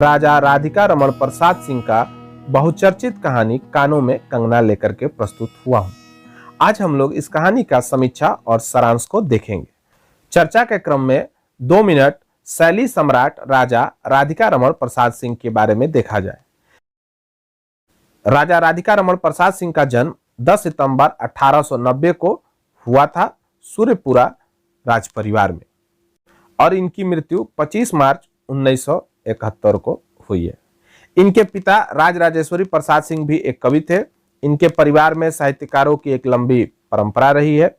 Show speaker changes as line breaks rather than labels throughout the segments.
राजा राधिका रमण प्रसाद सिंह का बहुचर्चित कहानी कानों में कंगना लेकर के प्रस्तुत हुआ हूं। आज हम लोग इस कहानी का समीक्षा और सारांश को देखेंगे। चर्चा के क्रम में 2 मिनट शैली सम्राट राजा राधिका रमण प्रसाद सिंह के बारे में देखा जाए। राजा राधिका रमण प्रसाद सिंह का जन्म 10 सितंबर 1890 को हुआ था सूर्यपुरा राज परिवार में और इनकी मृत्यु 25 मार्च 1971 को हुई है। इनके पिता राजराजेश्वरी प्रसाद सिंह भी एक कवि थे। इनके परिवार में साहित्यकारों की एक लंबी परंपरा रही है।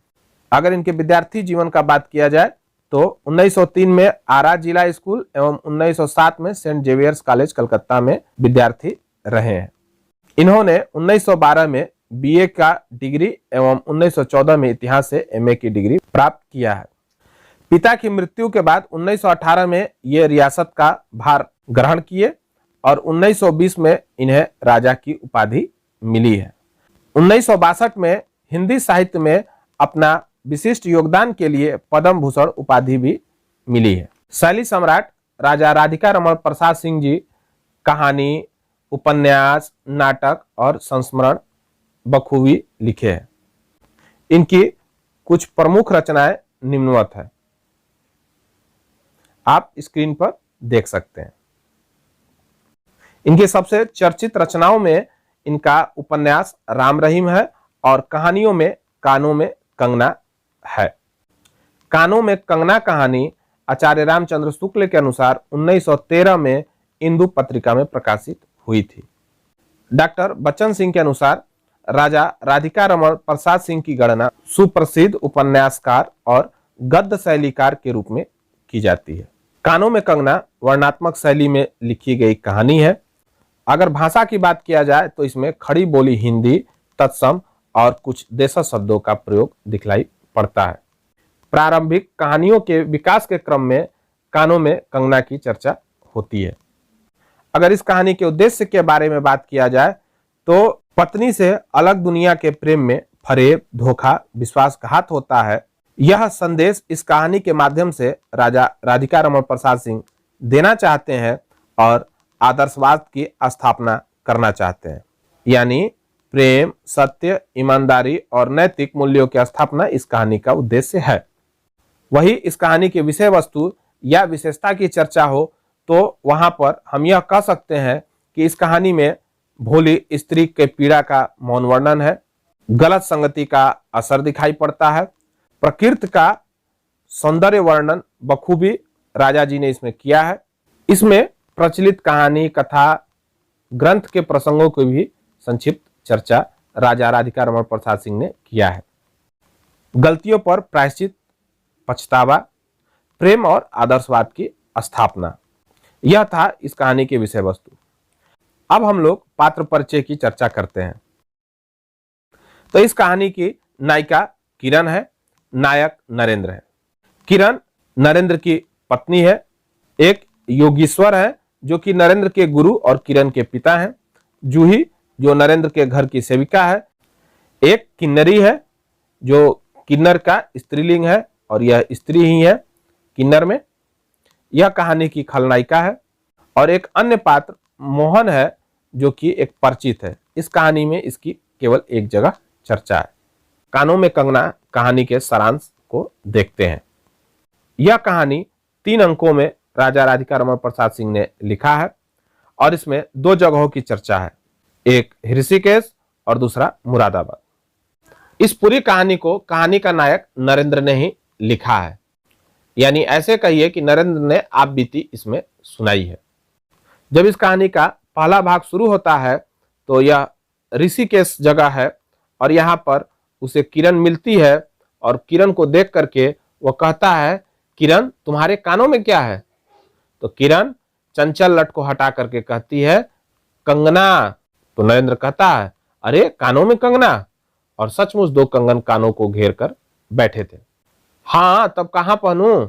अगर इनके विद्यार्थी जीवन का बात किया जाए तो 1903 में आरा जिला स्कूल एवं 1907 में सेंट जेवियर्स कॉलेज कलकत्ता में विद्यार्थी रहे हैं। इन्होंने 1912 में बीए का डिग्री एवं 1914 में इतिहास से एमए की डिग्री प्राप्त किया है। पिता की मृत्यु के बाद 1918 में ये रियासत का भार ग्रहण किए और 1920 में इन्हें राजा की उपाधि मिली है। 1962 में हिंदी साहित्य में अपना विशिष्ट योगदान के लिए पद्म भूषण उपाधि भी मिली है। शैली सम्राट राजा राधिका रमण प्रसाद सिंह जी कहानी, उपन्यास, नाटक और संस्मरण बखूबी लिखे हैं। इनकी कुछ प्रमुख रचनाएं निम्नवत है, आप स्क्रीन पर देख सकते हैं। इनकी सबसे चर्चित रचनाओं में इनका उपन्यास राम रहीम है और कहानियों में कानों में कंगना है। कानों में कंगना कहानी आचार्य रामचंद्र शुक्ल के अनुसार 1913 में इंदु पत्रिका में प्रकाशित हुई थी। डॉक्टर बच्चन सिंह के अनुसार राजा राधिका रमण प्रसाद सिंह की गणना सुप्रसिद्ध उपन्यासकार और गद्य शैलीकार के रूप में की जाती है। कानों में कंगना वर्णात्मक शैली में लिखी गई कहानी है। अगर भाषा की बात किया जाए तो इसमें खड़ी बोली हिंदी, तत्सम और कुछ देशज शब्दों का प्रयोग दिखलाई पड़ता है। प्रारंभिक कहानियों के विकास के क्रम में कानों में कंगना की चर्चा होती है। अगर इस कहानी के उद्देश्य के बारे में बात किया जाए तो पत्नी से अलग दुनिया के प्रेम में फरेब, धोखा, विश्वासघात होता है। यह संदेश इस कहानी के माध्यम से राजा राधिका रमण प्रसाद सिंह देना चाहते हैं और आदर्शवाद की स्थापना करना चाहते हैं, यानी प्रेम, सत्य, ईमानदारी और नैतिक मूल्यों की स्थापना इस कहानी का उद्देश्य है। वही इस कहानी की विषय वस्तु या विशेषता की चर्चा हो तो वहां पर हम यह कह सकते हैं कि इस कहानी में भोली स्त्री के पीड़ा का मौन वर्णन है, गलत संगति का असर दिखाई पड़ता है, प्रकृति का सौंदर्य वर्णन बखूबी राजा जी ने इसमें किया है। इसमें प्रचलित कहानी, कथा, ग्रंथ के प्रसंगों की भी संक्षिप्त चर्चा राजा राधिका रमण प्रसाद सिंह ने किया है। गलतियों पर प्रायश्चित, पछतावा, प्रेम और आदर्शवाद की स्थापना, यह था इस कहानी की विषय वस्तु। अब हम लोग पात्र परिचय की चर्चा करते हैं। तो इस कहानी की नायिका किरण है, नायक नरेंद्र है। किरण नरेंद्र की पत्नी है। एक योगीश्वर है जो कि नरेंद्र के गुरु और किरण के पिता हैं। जूही जो नरेंद्र के घर की सेविका है। एक किन्नरी है जो किन्नर का स्त्रीलिंग है और यह स्त्री ही है किन्नर में, यह कहानी की खलनायिका है। और एक अन्य पात्र मोहन है जो कि एक परिचित है। इस कहानी में इसकी केवल एक जगह चर्चा है। कानों में कंगना कहानी के सारांश को देखते हैं। यह कहानी 3 अंकों में राजा राधिका रमण प्रसाद सिंह ने लिखा है और इसमें 2 जगहों की चर्चा है, एक ऋषिकेश और दूसरा मुरादाबाद। इस पूरी कहानी को कहानी का नायक नरेंद्र ने ही लिखा है, यानी ऐसे कहिए कि नरेंद्र ने आप बीती इसमें सुनाई है। जब इस कहानी का पहला भाग शुरू होता है तो यह ऋषिकेश जगह है और यहाँ पर उसे किरण मिलती है और किरण को देख करके वह कहता है, किरण तुम्हारे कानों में क्या है? तो किरण चंचल लट को हटा करके कहती है, कंगना। तो नरेंद्र कहता है, अरे कानों में कंगना? और सचमुच 2 कंगन कानों को घेर कर बैठे थे। हाँ, तब कहां पहनूं?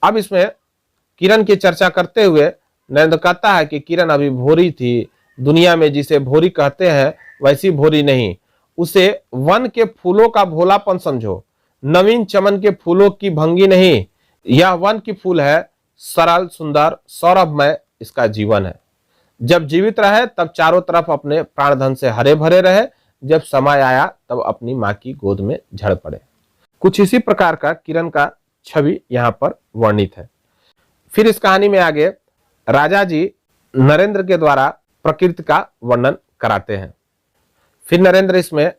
अब इसमें किरण की चर्चा करते हुए नरेंद्र कहता है कि किरण अभी भोरी थी। दुनिया में जिसे भोरी कहते हैं वैसी भोरी नहीं, उसे वन के फूलों का भोलापन समझो, नवीन चमन के फूलों की भंगी नहीं। यह वन की फूल है, सरल, सुंदर, सौरभमय इसका जीवन है। जब जीवित रहे तब चारों तरफ अपने प्राणधन से हरे भरे रहे, जब समय आया तब अपनी मां की गोद में झड़ पड़े। कुछ इसी प्रकार का किरण का छवि यहाँ पर वर्णित है। फिर इस कहानी में आगे राजा जी नरेंद्र के द्वारा प्रकृति का वर्णन कराते हैं। फिर नरेंद्र इसमें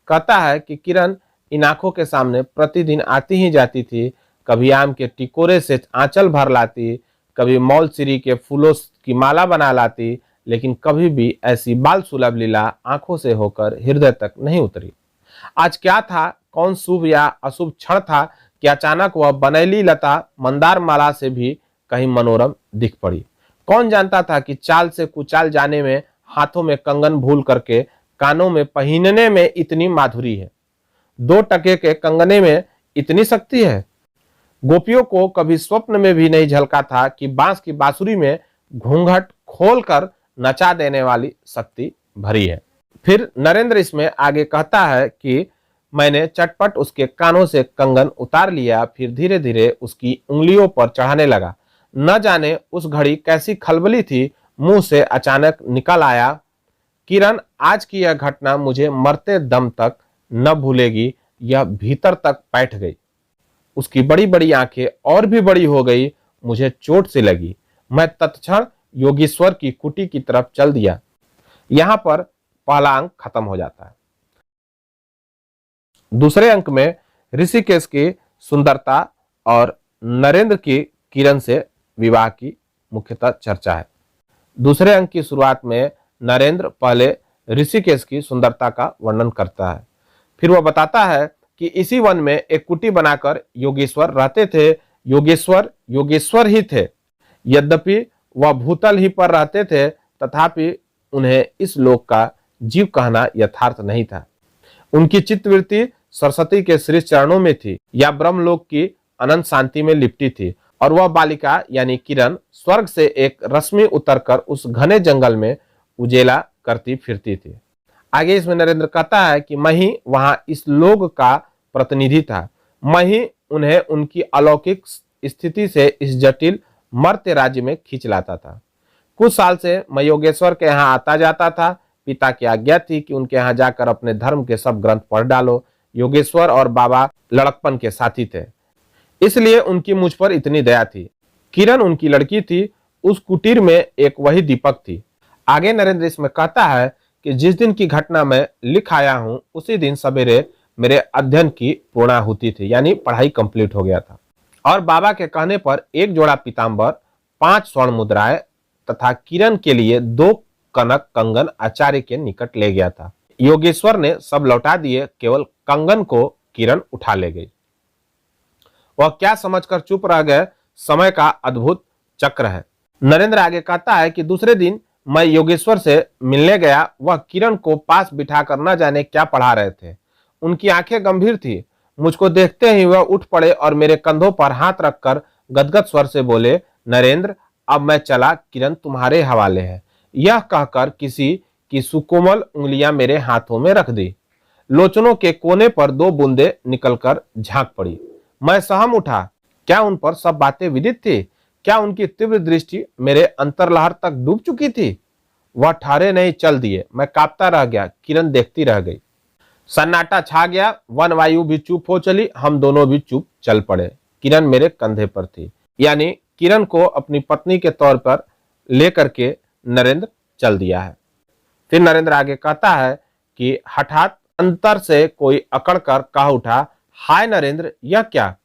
कहता है कि किरण इन आंखों के सामने प्रतिदिन आती ही जाती थी, कभी आम के टिकोरे से आंचल भर लाती, कभी मौलसिरी के फूलों की माला बना लाती, लेकिन कभी भी ऐसी बाल सुलभ लीला आंखों से होकर हृदय तक नहीं उतरी। आज क्या था, कौन शुभ या अशुभ क्षण था कि अचानक वह बनैली लता मंदार माला से भी कहीं मनोरम दिख पड़ी। कौन जानता था कि चाल से कुचाल जाने में, हाथों में कंगन भूल करके कानों में पहनने में इतनी माधुरी है। 2 टके के कंगने में इतनी शक्ति है। गोपियों को कभी स्वप्न में भी नहीं झलका था कि बांस की बांसुरी में घूंघट खोलकर नचा देने वाली शक्ति भरी है। फिर नरेंद्र इसमें आगे कहता है कि मैंने चटपट उसके कानों से कंगन उतार लिया, फिर धीरे धीरे उसकी उंगलियों पर चढ़ाने लगा। न जाने उस घड़ी कैसी खलबली थी, मुंह से अचानक निकल आया, किरण आज की यह घटना मुझे मरते दम तक न भूलेगी। यह भीतर तक बैठ गई। उसकी बड़ी बड़ी आंखें और भी बड़ी हो गई। मुझे चोट से लगी। मैं तत्क्षण योगेश्वर की कुटी की तरफ चल दिया। यहां पर पहला अंक खत्म हो जाता है। दूसरे अंक में ऋषिकेश की सुंदरता और नरेंद्र की किरण से विवाह की मुख्यतः चर्चा है। दूसरे अंक की शुरुआत में नरेंद्र पहले ऋषिकेश की सुंदरता का वर्णन करता है। फिर वह बताता है कि इसी वन में एक कुटी बनाकर योगेश्वर रहते थे। योगेश्वर ही थे। यद्यपि वह भूतल ही पर रहते थे, तथापि उन्हें इस लोक का जीव कहना यथार्थ नहीं था। उनकी चित्तवृत्ति सरस्वती के श्री चरणों में थी या ब्रह्मलोक की अनंत शांति में लिपटी थी, और वह बालिका यानी किरण स्वर्ग से एक रश्मि उतरकर उस घने जंगल में उजेला करती फिरती थी। आगे इसमें नरेंद्र कहता है कि मैं ही वहां इस लोक का प्रतिनिधि था। मैं ही उन्हें उनकी अलौकिक स्थिति से इस जटिल मर्त्य राज्य में खींच लाता था। कुछ साल से मैं योगेश्वर के यहाँ आता जाता था। पिता की आज्ञा थी कि उनके यहाँ जाकर अपने धर्म के सब ग्रंथ पढ़ डालो। योगेश्वर और बाबा लड़कपन के साथी थे, इसलिए उनकी मुझ पर इतनी दया थी। किरण उनकी लड़की थी। उस कुटीर में एक वही दीपक थी। आगे नरेंद्र इसमें कहता है कि जिस दिन की घटना मैं लिख आया हूं, उसी दिन सवेरे मेरे अध्ययन की पूर्णाहुति थी, यानी पढ़ाई कंप्लीट हो गया था, और बाबा के कहने पर 1 जोड़ा पीतांबर, 5 स्वर्ण मुद्राएं तथा किरण के लिए 2 कनक कंगन आचार्य के निकट ले गया था। योगेश्वर ने सब लौटा दिए, केवल कंगन को किरण उठा ले गई। वह क्या समझकर चुप रह गए। समय का अद्भुत चक्र है। नरेंद्र आगे कहता है कि दूसरे दिन मैं योगेश्वर से मिलने गया। वह किरण को पास बिठाकर न जाने क्या पढ़ा रहे थे। उनकी आंखें गंभीर थी। मुझको देखते ही वह उठ पड़े और मेरे कंधों पर हाथ रखकर गदगद स्वर से बोले, नरेंद्र अब मैं चला, किरण तुम्हारे हवाले है। यह कहकर किसी की सुकोमल उंगलियां मेरे हाथों में रख दी। लोचनों के कोने पर 2 बूंदे निकलकर झांक पड़ी। मैं सहम उठा। क्या उन पर सब बातें विदित थी? क्या उनकी तीव्र दृष्टि मेरे अंतर्लहर तक डूब चुकी थी? वह ठहरे नहीं, चल दिए। मैं कांपता रह गया। किरण देखती रह गई। सन्नाटा छा गया। वन वायु भी चुप हो चली। हम दोनों भी चुप चल पड़े। किरण मेरे कंधे पर थी, यानी किरण को अपनी पत्नी के तौर पर लेकर के नरेंद्र चल दिया है। फिर नरेंद्र आगे कहता है कि हठात अंतर से कोई अकड़ कर कह उठा, हाय नरेंद्र, यह क्या?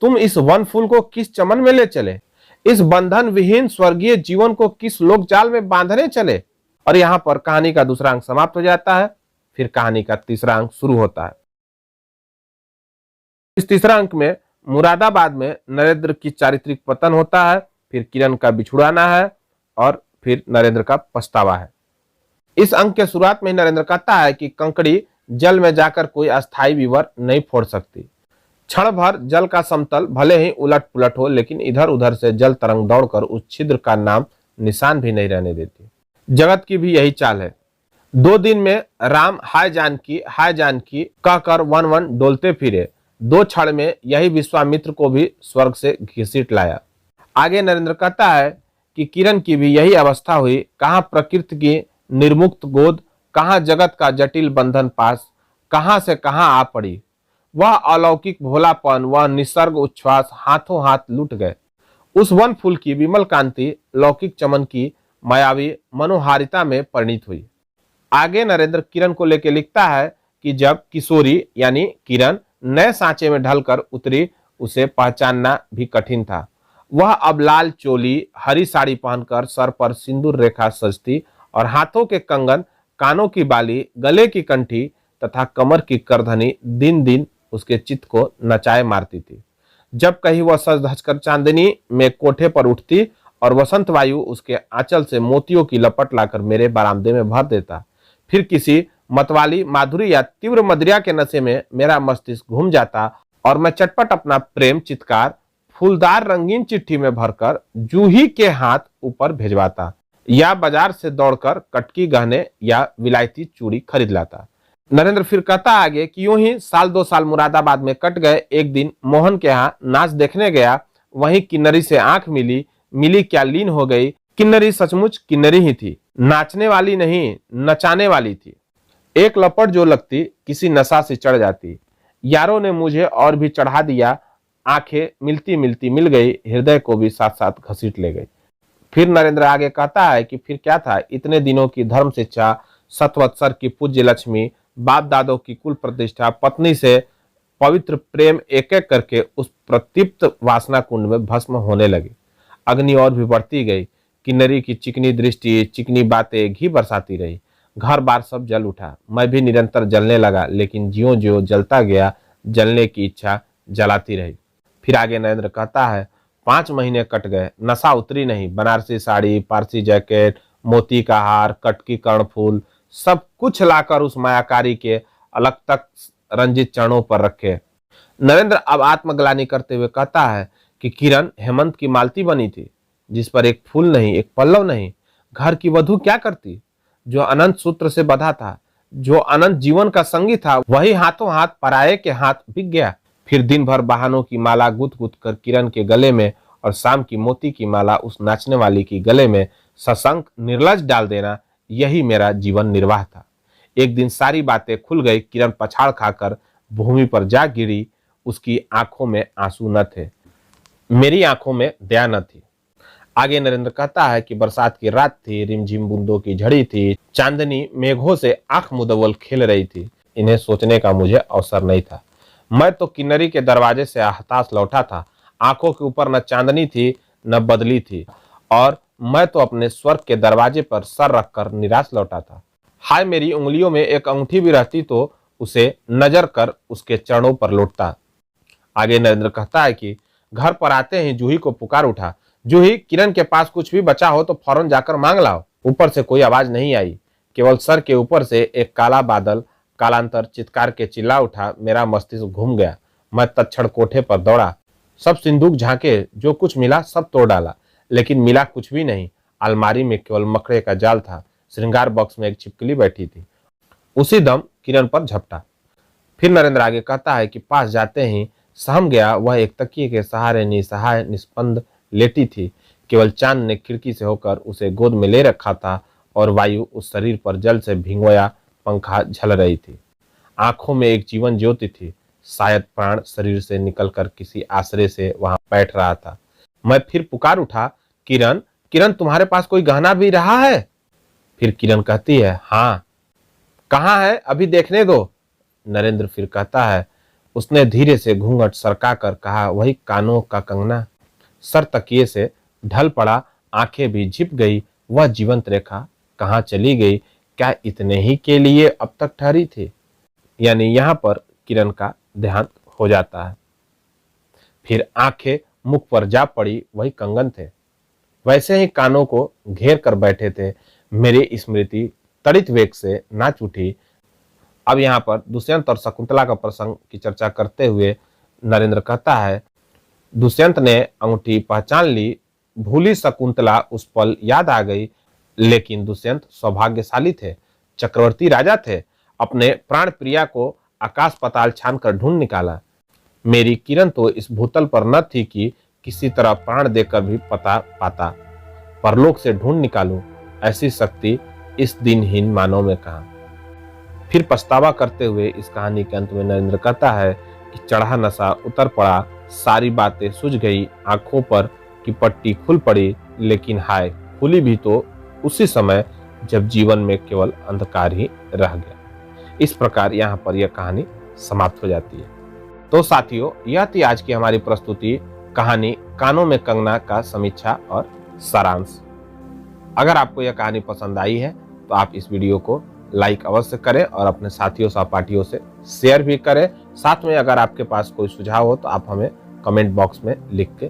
तुम इस वन फूल को किस चमन में ले चले? इस बंधन विहीन स्वर्गीय जीवन को किस लोक जाल में बांधने चले? और यहां पर कहानी का दूसरा अंक समाप्त हो जाता है। फिर कहानी का तीसरा अंक शुरू होता है। इस तीसरा अंक में मुरादाबाद में नरेंद्र की चारित्रिक पतन होता है, फिर किरण का बिछुड़ाना है और फिर नरेंद्र का पछतावा है। इस अंक के शुरुआत में नरेंद्र कहता है कि कंकड़ी जल में जाकर कोई अस्थायी विवर नहीं फोड़ सकती। क्षण भर जल का समतल भले ही उलट पुलट हो, लेकिन इधर उधर से जल तरंग दौड़कर उस छिद्र का नाम निशान भी नहीं रहने देती। जगत की भी यही चाल है। 2 दिन में राम हाय जानकी कहकर वन वन डोलते फिरे। 2 क्षण में यही विश्वामित्र को भी स्वर्ग से घसीट लाया। आगे नरेंद्र कहता है कि किरण की भी यही अवस्था हुई। कहाँ प्रकृति की निर्मुक्त गोद, कहाँ जगत का जटिल बंधन पास, कहाँ से कहाँ आ पड़ी। वह अलौकिक भोलापन, वह निसर्ग उच्छ्वास हाथों हाथ लुट गए। उस वन फूल की विमल कांति लौकिक चमन की मायावी मनोहारिता में परिणित हुई। आगे नरेंद्र किरण को लेकर लिखता है कि जब किशोरी यानी किरण नए सांचे में ढलकर उतरी, उसे पहचानना भी कठिन था। वह अब लाल चोली, हरी साड़ी पहनकर सर पर सिंदूर रेखा सजती और हाथों के कंगन, कानों की बाली, गले की कंठी तथा कमर की करधनी दिन दिन उसके चित्त को नचाए मारती थी। जब कहीं वह सज धजकर चांदनी में कोठे पर उठती और वसंत वायु उसके आंचल से मोतियों की लपट लाकर मेरे बरामदे में भर देता, फिर किसी मतवाली माधुरी या तीव्र मदिरा के नशे में मेरा मस्तिष्क घूम जाता और मैं चटपट अपना प्रेम चित्कार फूलदार रंगीन चिट्ठी में भरकर जूही के हाथ ऊपर भेजवाता या बाजार से दौड़कर कटकी गहने या विलायती चूड़ी खरीद लाता। नरेंद्र फिर कहता आगे कि यूं ही साल 2 साल मुरादाबाद में कट गए। एक दिन मोहन के यहाँ नाच देखने गया, वहीं किन्नरी से आंख मिली, मिली क्या लीन हो गई। किन्नरी सचमुच किन्नरी ही थी, नाचने वाली नहीं नचाने वाली थी। एक लपट जो लगती किसी नशा से चढ़ जाती। यारों ने मुझे और भी चढ़ा दिया, आंखें मिलती मिलती मिल गई, हृदय को भी साथ साथ घसीट ले गई। फिर नरेंद्र आगे कहता है कि फिर क्या था, इतने दिनों की धर्म शिक्षा, सतवत्सर की पूज्य लक्ष्मी, बाप दादों की कुल प्रतिष्ठा, पत्नी से पवित्र प्रेम एक एक करके उस प्रदीप्त वासना कुंड में भस्म होने लगी। अग्नि और भी बढ़ती गई। किन्नरी की चिकनी दृष्टि, चिकनी बातें घी बरसाती रही। घर बार सब जल उठा। मैं भी निरंतर जलने लगा, लेकिन ज्यों ज्यों जलता गया, जलने की इच्छा जलाती रही। फिर आगे नरेंद्र कहता है 5 महीने कट गए, नशा उतरी नहीं। बनारसी साड़ी, पारसी जैकेट, मोती का हार, कटकी कर्णफूल, सब कुछ लाकर उस मायाकारी के अलग तक रंजित चरणों पर रखे। नरेंद्र अब आत्मग्लानि करते हुए कहता है कि किरण हेमंत की मालती बनी थी, जिस पर एक फूल नहीं, एक पल्लव नहीं। घर की वधू क्या करती? जो अनंत सूत्र से बंधा था, जो अनंत जीवन का संगी था, वही हाथों हाथ पराये के हाथ बिक गया। फिर दिन भर बहानों की माला गुथ गुथ कर किरण के गले में और शाम की मोती की माला उस नाचने वाली की गले में सशंक निर्लज डाल देना, यही मेरा जीवन निर्वाह था। एक दिन सारी बातें खुल गई। किरण पछाड़ खाकर भूमि पर जा गिरी। उसकी आंखों में आंसू न थे, मेरी आंखों में दया न थी। आगे नरेंद्र कहता है कि बरसात की रात थी, रिमझिम बूंदों की झड़ी थी, चांदनी मेघों से आंख मुदव्वल खेल रही थी। इन्हें सोचने का मुझे अवसर नहीं था। मैं तो किन्नरी के दरवाजे से हताश लौटा था। आंखों के ऊपर न चांदनी थी न बदली थी, और मैं तो अपने स्वर्ग के दरवाजे पर सर रखकर निराश लौटा था। हाय, मेरी उंगलियों में एक अंगूठी भी रहती तो उसे नजर कर उसके चरणों पर लौटता। आगे नरेंद्र कहता है कि घर पर आते ही जूही को पुकार उठा। जूही, किरण के पास कुछ भी बचा हो तो फौरन जाकर मांग लाओ। ऊपर से कोई आवाज नहीं आई, केवल सर के ऊपर से एक काला बादल कालांतर चित्कार के चिल्ला उठा। मेरा मस्तिष्क घूम गया। मैं तत्क्षण कोठे पर दौड़ा। सब सिंदूक झांके, जो कुछ मिला सब तोड़ डाला, लेकिन मिला कुछ भी नहीं। अलमारी में केवल मकड़े का जाल था। श्रृंगार बॉक्स में एक छिपकली बैठी थी। उसी दम किरण पर झपटा। फिर नरेंद्र आगे कहता है कि पास जाते ही सहम गया। वह एक तकिए के सहारे निसहाय निस्पंद लेटी थी। केवल चांद ने खिड़की से होकर उसे गोद में ले रखा था और वायु उस शरीर पर जल से भिंगोया पंखा झल रही थी। आंखों में एक जीवन ज्योति थी। शायद प्राण शरीर से निकलकर किसी आश्रय से वहां बैठ रहा था। मैं फिर पुकार उठा, किरण, किरण, तुम्हारे पास कोई गहना भी रहा है? फिर किरण कहती है, हाँ। कहाँ है? अभी देखने दो। नरेंद्र फिर कहता है। उसने धीरे से घूंघट सरका कर कहा, वही कानों का कंगना। सर तकिए से ढल पड़ा, आंखें भी झिप गई। वह जीवंत रेखा कहाँ चली गई? क्या इतने ही के लिए अब तक ठहरी थी? यानी यहां पर किरण का देहांत हो जाता है। फिर आंखें मुख पर जा पड़ी, वही कंगन थे, वैसे ही कानों को घेर कर बैठे थे। मेरी स्मृति तड़ित वेग से नाच उठी। अब यहाँ पर दुष्यंत और शकुंतला का प्रसंग की चर्चा करते हुए नरेंद्र कहता है, दुष्यंत ने अंगूठी पहचान ली, भूली शकुंतला उस पल याद आ गई। लेकिन दुष्यंत सौभाग्यशाली थे, चक्रवर्ती राजा थे। अपने प्राण प्रिया को आकाश पाताल छान कर ढूंढ निकाला। मेरी किरण तो इस भूतल पर न थी कि किसी तरह प्राण देकर भी पता पाता। परलोक से ढूंढ निकालूं, ऐसी शक्ति इस दिनहीन मानव में कहां। फिर पछतावा करते हुए इस कहानी के अंत में नरेंद्र कहता है कि चढ़ा नशा उतर पड़ा, सारी बातें सूझ गई, आंखों पर की पट्टी खुल पड़ी, लेकिन हाय, खुली भी तो उसी समय जब जीवन में केवल अंधकार ही रह गया। इस प्रकार यहाँ पर यह कहानी समाप्त हो जाती है। तो साथियों, यह थी आज की हमारी प्रस्तुति, कहानी कानों में कंगना का समीक्षा और सारांश। अगर आपको यह कहानी पसंद आई है तो आप इस वीडियो को लाइक अवश्य करें और अपने साथियों सहपाठियों से शेयर भी करें। साथ में अगर आपके पास कोई सुझाव हो तो आप हमें कमेंट बॉक्स में लिख के